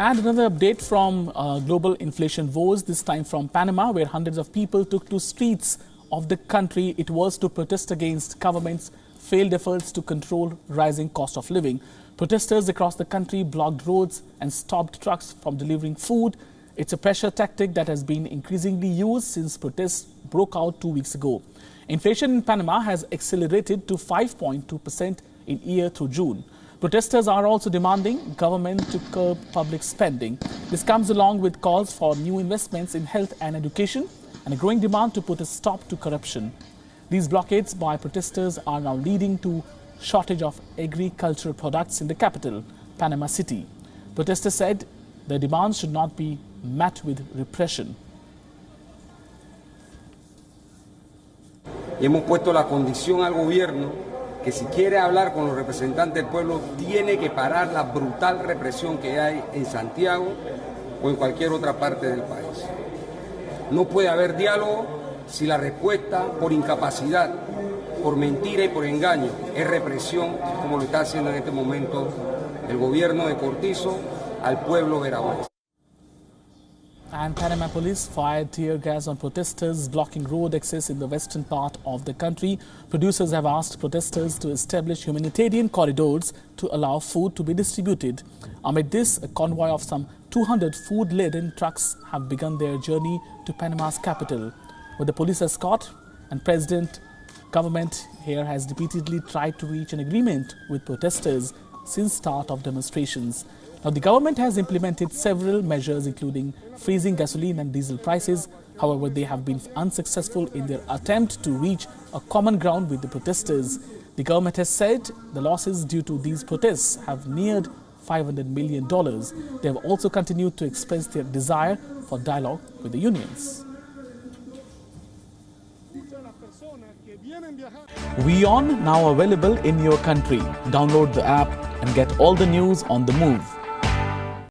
And another update from global inflation woes, this time from Panama, where hundreds of people took to streets of the country. It was to protest against government's failed efforts to control rising cost of living. Protesters across the country blocked roads and stopped trucks from delivering food. It's a pressure tactic that has been increasingly used since protests broke out 2 weeks ago. Inflation in Panama has accelerated to 5.2% in year through June. Protesters are also demanding government to curb public spending. This comes along with calls for new investments in health and education and a growing demand to put a stop to corruption. These blockades by protesters are now leading to shortage of agricultural products in the capital, Panama City. Protesters said their demands should not be met with repression. Hemos puesto la condición al gobierno que si quiere hablar con los representantes del pueblo tiene que parar la brutal represión que hay en Santiago o en cualquier otra parte del país. No puede haber diálogo si la respuesta por incapacidad, por mentira y por engaño es represión, como lo está haciendo en este momento el gobierno de Cortizo al pueblo veragüense. And Panama police fired tear gas on protesters blocking road access in the western part of the country. Producers have asked protesters to establish humanitarian corridors to allow food to be distributed. Amid this, a convoy of some 200 food-laden trucks have begun their journey to Panama's capital. With the police escort and government here has repeatedly tried to reach an agreement with protesters since start of demonstrations. Now, the government has implemented several measures, including freezing gasoline and diesel prices. However, they have been unsuccessful in their attempt to reach a common ground with the protesters. The government has said the losses due to these protests have neared $500 million. They have also continued to express their desire for dialogue with the unions. WION now available in your country. Download the app and get all the news on the move.